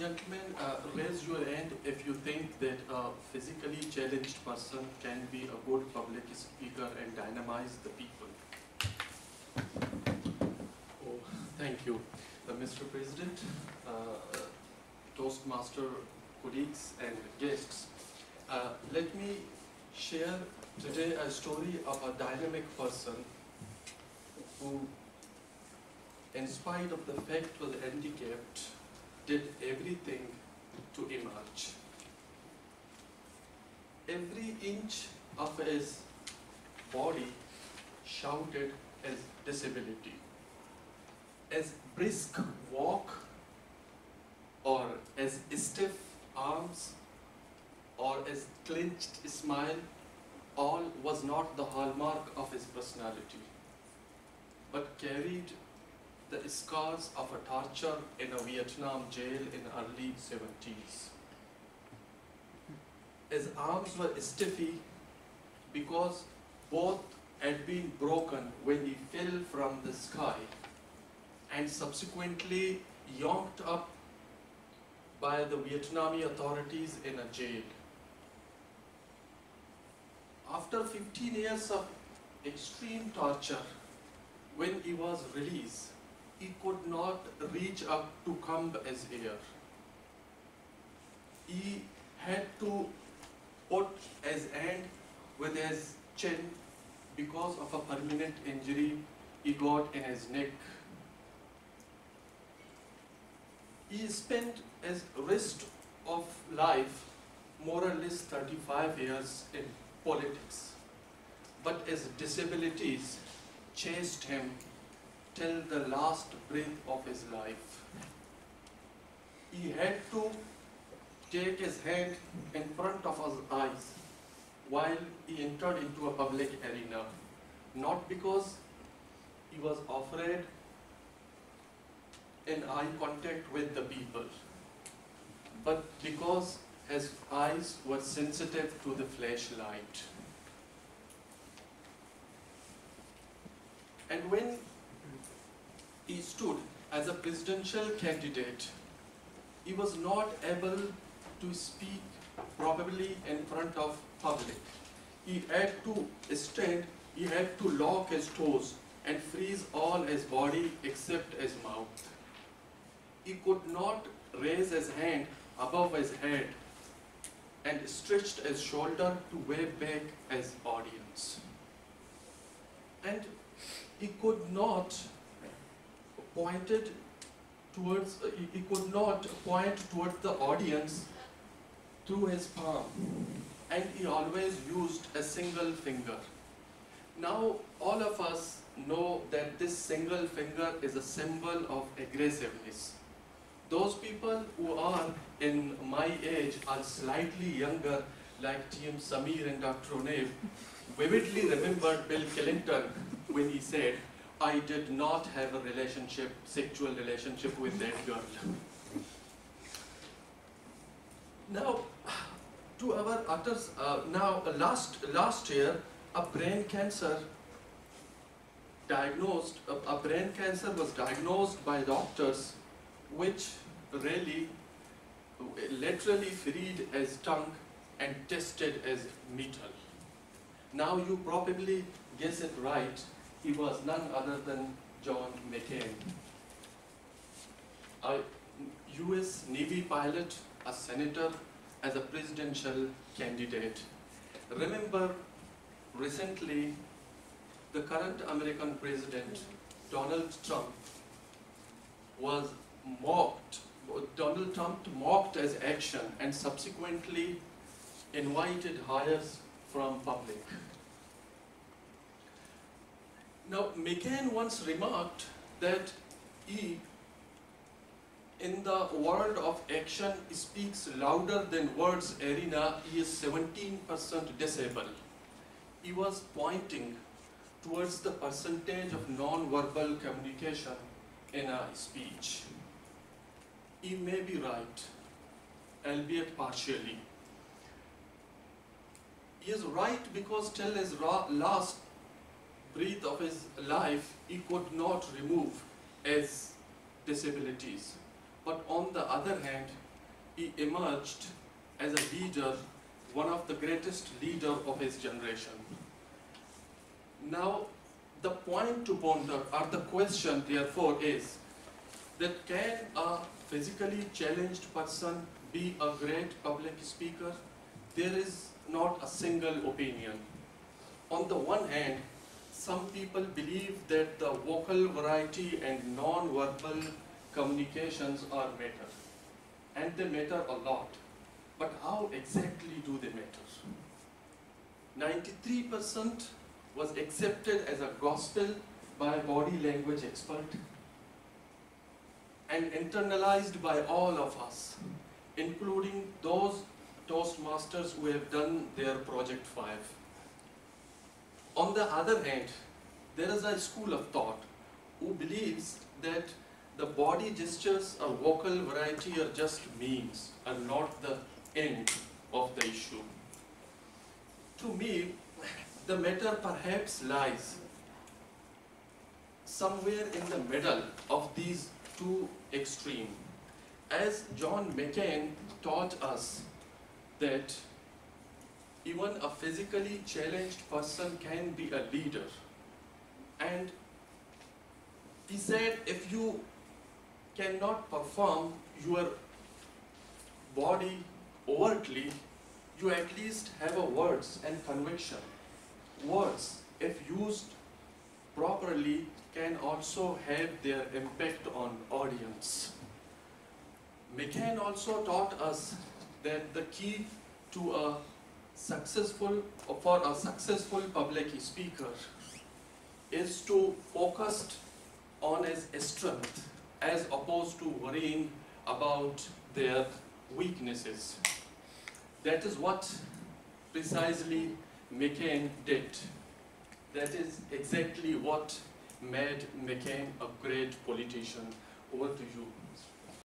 Gentlemen, raise your hand if you think that a physically challenged person can be a good public speaker and dynamize the people. Oh, thank you. Mr. President, Toastmaster colleagues and guests, let me share today a story of a dynamic person who, in spite of the fact was handicapped, did everything to emerge. Every inch of his body shouted as disability. As brisk walk, or as stiff arms, or as clenched smile, all was not the hallmark of his personality, but carried the scars of a torture in a Vietnam jail in early 70s. His arms were stiffy because both had been broken when he fell from the sky and subsequently yonked up by the Vietnamese authorities in a jail. After 15 years of extreme torture, when he was released, he could not reach up to comb his hair. He had to put his hand with his chin because of a permanent injury he got in his neck. He spent his rest of life, more or less 35 years, in politics. But his disabilities chased him till the last breath of his life. He had to take his hand in front of his eyes while he entered into a public arena, not because he was afraid in eye contact with the people, but because his eyes were sensitive to the flashlight. And when he stood as a presidential candidate, he was not able to speak probably in front of public. He had to stand, he had to lock his toes and freeze all his body except his mouth. He could not raise his hand above his head and stretched his shoulder to wave back his audience. And he could not point towards the audience through his palm, and he always used a single finger. Now all of us know that this single finger is a symbol of aggressiveness. Those people who are in my age are slightly younger, like T.M. Samir and Dr. O'Neill, vividly remembered Bill Clinton when he said, "I did not have a sexual relationship with that girl." Now, to our utters, last year, a brain cancer was diagnosed by doctors, which really, literally freed his tongue and tested as metal. Now you probably guess it right. He was none other than John McCain, a US Navy pilot, a senator, as a presidential candidate. Remember, recently, the current American president, Donald Trump, was mocked. Donald Trump mocked his action and subsequently invited hires from public. Now, McCain once remarked that he, in the world of action, speaks louder than words arena. He is 17% disabled. He was pointing towards the percentage of non-verbal communication in a speech. He may be right, albeit partially. He is right because till his last breath of his life, he could not remove his disabilities. But on the other hand, he emerged as a leader, one of the greatest leaders of his generation. Now, the point to ponder, or the question therefore is, that can a physically challenged person be a great public speaker? There is not a single opinion. On the one hand, some people believe that the vocal variety and non-verbal communications are matter, and they matter a lot. But how exactly do they matter? 93% was accepted as a gospel by a body language expert and internalized by all of us, including those Toastmasters who have done their Project 5. On the other hand, there is a school of thought who believes that the body gestures or vocal variety are just means and not the end of the issue. To me, the matter perhaps lies somewhere in the middle of these two extremes. As John McCain taught us that even a physically challenged person can be a leader. And he said, if you cannot perform your body overtly, you at least have a words and conviction. Words, if used properly, can also have their impact on audience. McCain also taught us that the key to a successful public speaker is to focus on his strength as opposed to worrying about their weaknesses. That is what precisely McCain did. That is exactly what made McCain a great politician. Over to you.